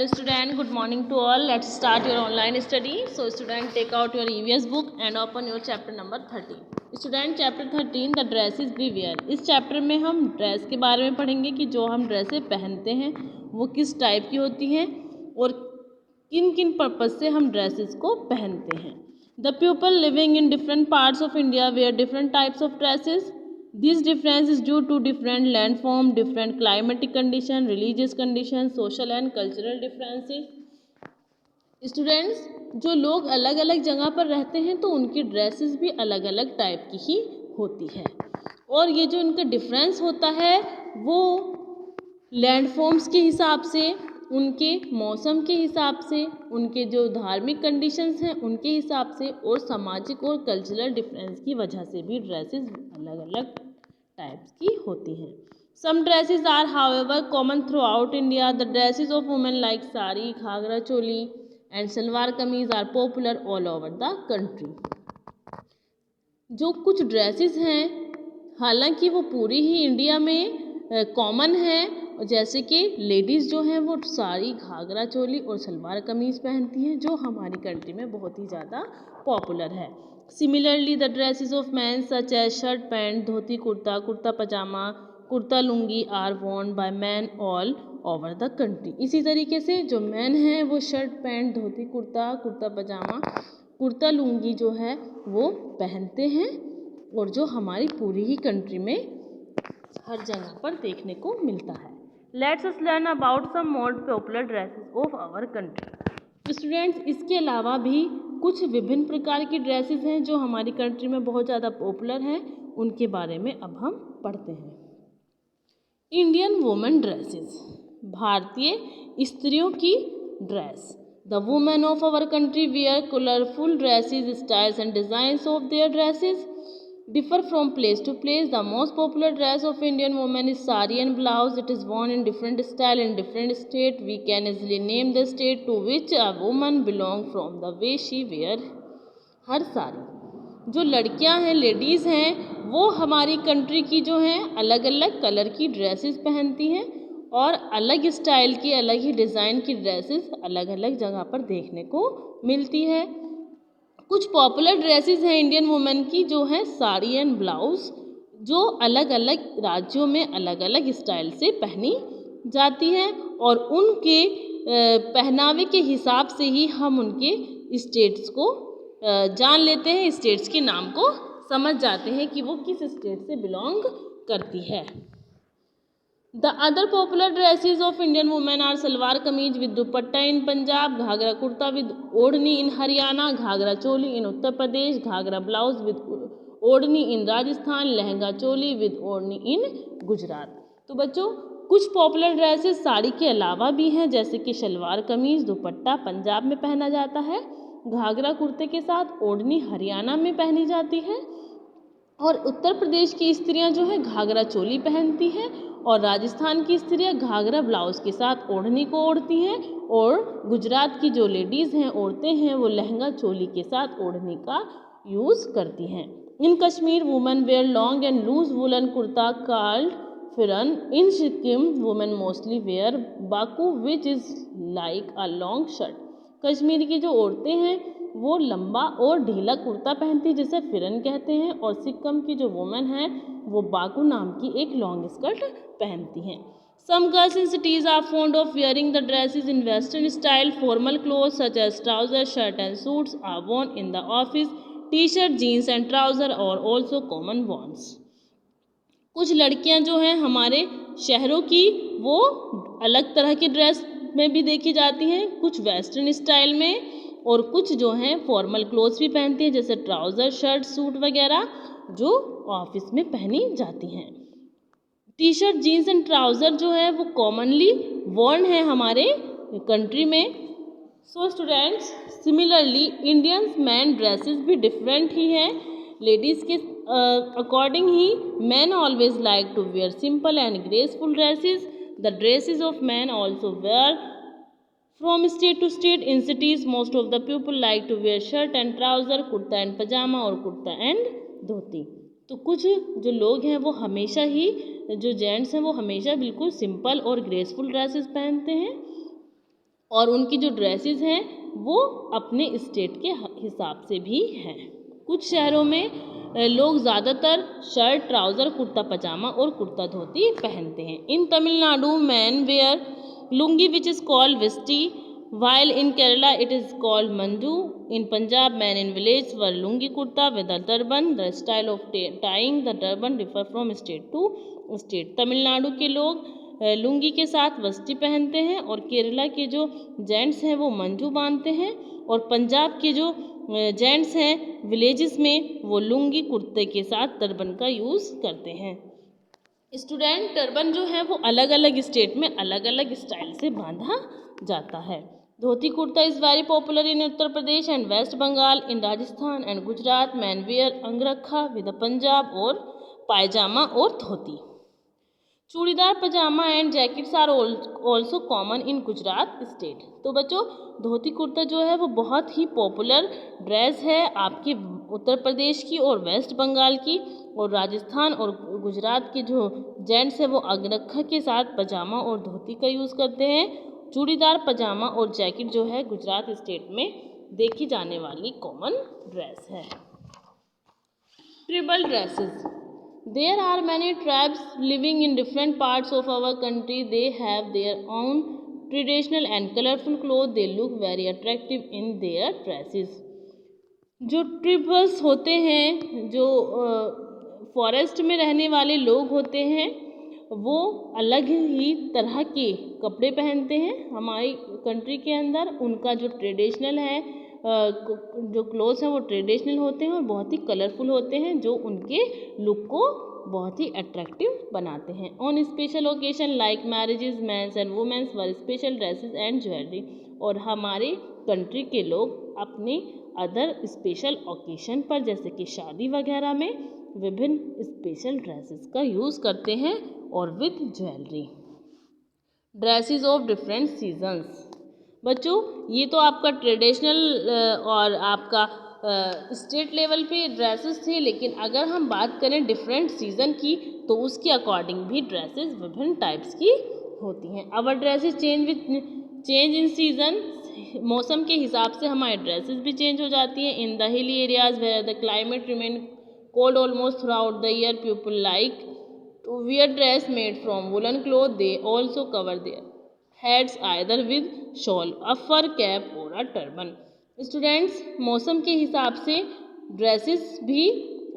Hello student, good morning to all. Let's start your online study. So student, take out your EVS book and open your chapter number 13. Student, chapter 13 the dresses we wear. इस chapter में हम dress के बारे में पढ़ेंगे कि जो हम ड्रेसें पहनते हैं वो किस टाइप की होती हैं और किन किन पर्पज़ से हम ड्रेसेस को पहनते हैं. The people living in different parts of India wear different types of dresses. This difference is due to different landform, different climatic condition, religious condition, social and cultural differences. Students, जो लोग अलग अलग जगह पर रहते हैं तो उनकी ड्रेसेस भी अलग अलग टाइप की ही होती है और ये जो इनका डिफरेंस होता है वो लैंडफॉर्म्स के हिसाब से, उनके मौसम के हिसाब से, उनके जो धार्मिक कंडीशंस हैं उनके हिसाब से और सामाजिक और कल्चरल डिफरेंस की वजह से भी ड्रेसेस अलग अलग टाइप्स की होती हैं. Some dresses are however common throughout India. The dresses of women like sari, ghagra choli and salwar kameez are popular all over the country. जो कुछ ड्रेसेस हैं हालांकि वो पूरी ही इंडिया में कॉमन है, जैसे कि लेडीज़ जो हैं वो साड़ी, घाघरा चोली और सलवार कमीज़ पहनती हैं जो हमारी कंट्री में बहुत ही ज़्यादा पॉपुलर है. Similarly the dresses of man such as shirt pant, dhoti kurta, kurta pyjama, kurta lungi are worn by man all over the country. इसी तरीके से जो मैन हैं वो shirt pant, dhoti kurta, kurta pyjama, kurta lungi जो है वो पहनते हैं और जो हमारी पूरी ही कंट्री में हर जगह पर देखने को मिलता है. Let's us learn about some more popular dresses of our country. Students, इसके अलावा भी कुछ विभिन्न प्रकार की ड्रेसेस हैं जो हमारी कंट्री में बहुत ज़्यादा पॉपुलर हैं, उनके बारे में अब हम पढ़ते हैं. इंडियन वुमेन ड्रेसेस, भारतीय स्त्रियों की dress. The women of our country wear colourful dresses. Styles and designs of their dresses differ from place to place. The most popular dress of Indian women is sari and blouse. It is worn in different style in different state. We can easily name the state to which a woman belong from the way she wear her sari. जो लड़कियां हैं, ladies हैं, वो हमारी country की जो हैं अलग अलग कलर की ड्रेसेस पहनती हैं और अलग स्टाइल की, अलग ही डिज़ाइन की ड्रेसेस अलग अलग जगह पर देखने को मिलती है. कुछ पॉपुलर ड्रेसेस हैं इंडियन वुमेन की जो हैं साड़ी एंड ब्लाउज, जो अलग अलग राज्यों में अलग अलग स्टाइल से पहनी जाती हैं और उनके पहनावे के हिसाब से ही हम उनके स्टेट्स को जान लेते हैं, स्टेट्स के नाम को समझ जाते हैं कि वो किस स्टेट से बिलोंग करती है. The other popular dresses of Indian women are salwar kameez with dupatta in Punjab, ghagra kurta with odhni in Haryana, ghagra choli in Uttar Pradesh, ghagra blouse with odhni in Rajasthan, lehenga choli with odhni in Gujarat. तो बच्चों, कुछ पॉपुलर ड्रेसेस साड़ी के अलावा भी हैं, जैसे कि शलवार कमीज, दुपट्टा पंजाब में पहना जाता है, घाघरा कुर्ते के साथ ओढ़नी हरियाणा में पहनी जाती है और उत्तर प्रदेश की स्त्रियां जो है घाघरा चोली पहनती हैं और राजस्थान की स्त्रियां घाघरा ब्लाउज के साथ ओढ़नी को ओढ़ती हैं और गुजरात की जो लेडीज़ हैं, औरतें हैं, वो लहंगा चोली के साथ ओढ़नी का यूज़ करती हैं. In Kashmir women wear long and loose woollen kurta called phiran. In Sikkim women mostly wear bakhu which is like a long shirt. Kashmir की जो औरतें हैं वो लंबा और ढीला कुर्ता पहनती जिसे फिरन कहते हैं और सिक्किम की जो वुमेन है वो बाकू नाम की एक लॉन्ग स्कर्ट पहनती हैं. Some girls in cities are fond of wearing the dresses in western style. Formal cloth such as trouser, shirt and suits are worn in the office. T shirt, jeans and trouser are also common वॉन्स. कुछ लड़कियां जो हैं हमारे शहरों की वो अलग तरह की ड्रेस में भी देखी जाती हैं, कुछ वेस्टर्न स्टाइल में और कुछ जो हैं फॉर्मल क्लोथ्स भी पहनती हैं जैसे ट्राउज़र, शर्ट, सूट वगैरह जो ऑफिस में पहनी जाती हैं. T shirt, jeans and trouser जो है वो कॉमनली वर्न है हमारे कंट्री में. So students, similarly Indians man dresses भी डिफरेंट ही हैं. लेडीज़ के अकॉर्डिंग ही man always like to wear simple and graceful dresses. The dresses of man also wear from state to state. In cities most of the people like to wear shirt and trouser, kurta and pajama और kurta and धोती. तो कुछ जो लोग हैं वो हमेशा ही, जो gents हैं वो हमेशा बिल्कुल सिंपल और ग्रेसफुल ड्रेसेस पहनते हैं और उनकी जो ड्रेसेस हैं वो अपने स्टेट के हिसाब से भी हैं। कुछ शहरों में लोग ज़्यादातर शर्ट, ट्राउज़र, कुर्ता पजामा और कुर्ता धोती पहनते हैं। In Tamil Nadu man wear lungi which is called veshti, while in Kerala it is called manju. In Punjab, men in village wear lungi kurta with a turban. The style of tying the turban differ from state to state. Tamil Nadu के लोग लुंगी के साथ वस्ती पहनते हैं और केरला के जो जेंट्स हैं वो मंजू बांधते हैं, और पंजाब के जो जेंट्स हैं विलेजेस में वो लुंगी कुर्ते के साथ टर्बन का यूज़ करते हैं। स्टूडेंट, टर्बन जो है वो अलग अलग स्टेट में अलग अलग स्टाइल से बांधा जाता है। Dhoti kurta is very popular in Uttar Pradesh and West Bengal. In Rajasthan and Gujarat man wear angarkha with Punjab और पायजामा और dhoti. Churidar pajama and jackets are also common in Gujarat state. तो बच्चों, धोती कुर्ता जो है वो बहुत ही पॉपुलर ड्रेस है आपके उत्तर प्रदेश की और वेस्ट बंगाल की, और राजस्थान और गुजरात के जो जेंट्स हैं वो अंगरखा के साथ पजामा और धोती का यूज़ करते हैं। चूड़ीदार पजामा और जैकेट जो है गुजरात स्टेट में देखी जाने वाली कॉमन ड्रेस है। Tribal dresses. There are many tribes living in different parts of our country. They have their own traditional and colorful clothes. They look very attractive in their dresses. जो tribals होते हैं, जो forest में रहने वाले लोग होते हैं, वो अलग ही तरह के कपड़े पहनते हैं हमारी कंट्री के अंदर। उनका जो ट्रेडिशनल है, जो क्लोथ्स हैं वो ट्रेडिशनल होते हैं और बहुत ही कलरफुल होते हैं, जो उनके लुक को बहुत ही अट्रैक्टिव बनाते हैं। On special occasion like marriages, men's and women's wear special dresses and jewellery. और हमारे कंट्री के लोग अपने अदर स्पेशल ओकेशन पर, जैसे कि शादी वगैरह में, विभिन्न स्पेशल ड्रेसेस का यूज़ करते हैं और with jewellery. Dresses of different seasons. बच्चों, ये तो आपका ट्रेडिशनल और आपका स्टेट लेवल पे ड्रेसेस थे, लेकिन अगर हम बात करें डिफरेंट सीज़न की तो उसके अकॉर्डिंग भी ड्रेसेस विभिन्न टाइप्स की होती हैं। अवर ड्रेसेस चेंज इन सीज़न। मौसम के हिसाब से हमारे ड्रेसेस भी चेंज हो जाती हैं। In the hilly areas where the climate remain cold almost throughout the year, people like to wear dress made from woollen cloth. They also cover their heads either with shawl, a fur cap or a turban. Students, मौसम के हिसाब से dresses भी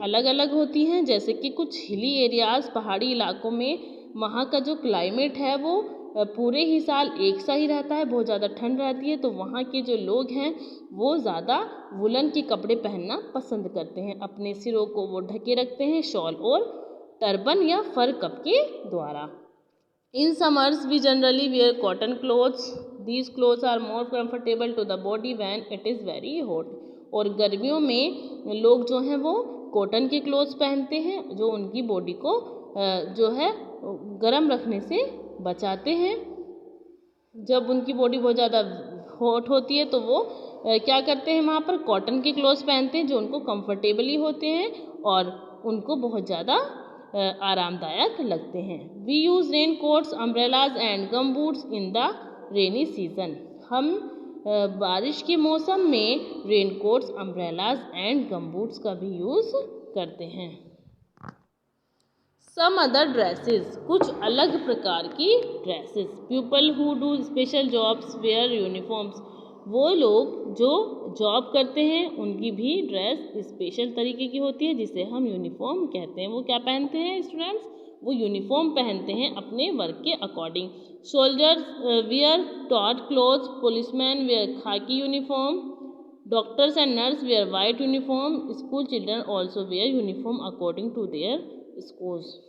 अलग अलग होती हैं। जैसे कि कुछ हिली एरियाज़, पहाड़ी इलाकों में, वहाँ का जो क्लाइमेट है वो पूरे ही साल एक सा ही रहता है, बहुत ज़्यादा ठंड रहती है, तो वहाँ के जो लोग हैं वो ज़्यादा वुलन के कपड़े पहनना पसंद करते हैं। अपने सिरों को वो ढके रखते हैं शॉल और टर्बन या फर कप के द्वारा। In summers, we generally wear cotton clothes. These clothes are more comfortable to the body when it is very hot. और गर्मियों में लोग जो हैं वो कॉटन के क्लोथ्स पहनते हैं, जो उनकी बॉडी को जो है गर्म रखने से बचाते हैं। जब उनकी बॉडी बहुत ज़्यादा हॉट होती है तो वो क्या करते हैं, वहाँ पर कॉटन के क्लोथ्स पहनते हैं जो उनको कंफर्टेबली होते हैं और उनको बहुत ज़्यादा आरामदायक लगते हैं। We use rain coats, umbrellas and gum boots in the rainy season. हम बारिश के मौसम में rain coats, umbrellas and gum boots का भी यूज़ करते हैं। सम अदर ड्रेसेस, कुछ अलग प्रकार की dresses. People who do special jobs wear uniforms. वो लोग जो जॉब करते हैं उनकी भी ड्रेस स्पेशल तरीके की होती है, जिसे हम यूनिफॉर्म कहते हैं। वो क्या पहनते हैं स्टूडेंट्स? वो यूनिफॉर्म पहनते हैं अपने वर्क के अकॉर्डिंग। Soldiers wear taut clothes, policemen wear khaki uniform, doctors and nurse wear white uniform, school children also wear uniform according to their schools.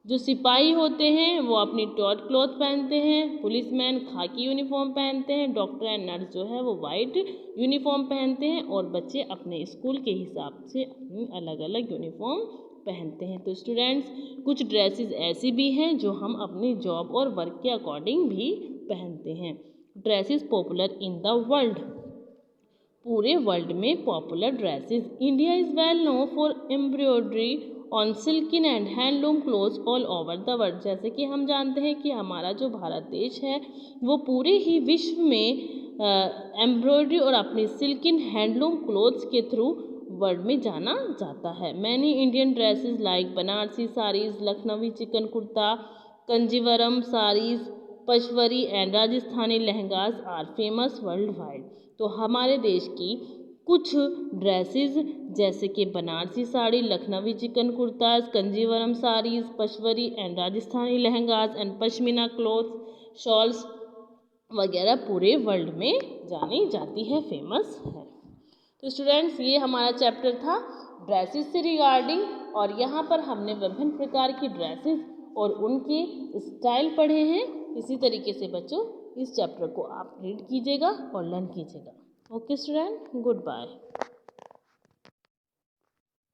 जो सिपाही होते हैं वो अपनी टॉट क्लॉथ पहनते हैं, पुलिसमैन खाकी यूनिफॉर्म पहनते हैं, डॉक्टर एंड नर्स जो है वो वाइट यूनिफॉर्म पहनते हैं, और बच्चे अपने स्कूल के हिसाब से अपनी अलग अलग यूनिफॉर्म पहनते हैं। तो स्टूडेंट्स, कुछ ड्रेसेस ऐसी भी हैं जो हम अपनी जॉब और वर्क के अकॉर्डिंग भी पहनते हैं। Dresses popular in the world. पूरे वर्ल्ड में popular dresses. India is well known for embroidery on silken and handloom clothes all over the world. जैसे कि हम जानते हैं कि हमारा जो भारत देश है वो पूरे ही विश्व में एम्ब्रॉयडरी और अपनी सिल्किन हैंडलूम क्लोथ्स के थ्रू वर्ल्ड में जाना जाता है। Many Indian dresses like Banarasi saris, Lucknowi chikan kurta, Kanjeevaram saris, पचवरी and Rajasthani lehengas are famous worldwide. तो हमारे देश की कुछ ड्रेसेस जैसे कि बनारसी साड़ी, लखनवी चिकन कुर्ताज, कंजीवरम साड़ीज, पचवरी and Rajasthani lehengas and pashmina clothes, shawls वगैरह पूरे वर्ल्ड में जानी जाती है, फेमस है। तो स्टूडेंट्स ये हमारा चैप्टर था ड्रेसेस से रिगार्डिंग, और यहाँ पर हमने विभिन्न प्रकार की ड्रेसेस और उनके स्टाइल पढ़े हैं। इसी तरीके से बच्चों इस चैप्टर को आप रीड कीजिएगा और लर्न कीजिएगा। Okay student, good bye.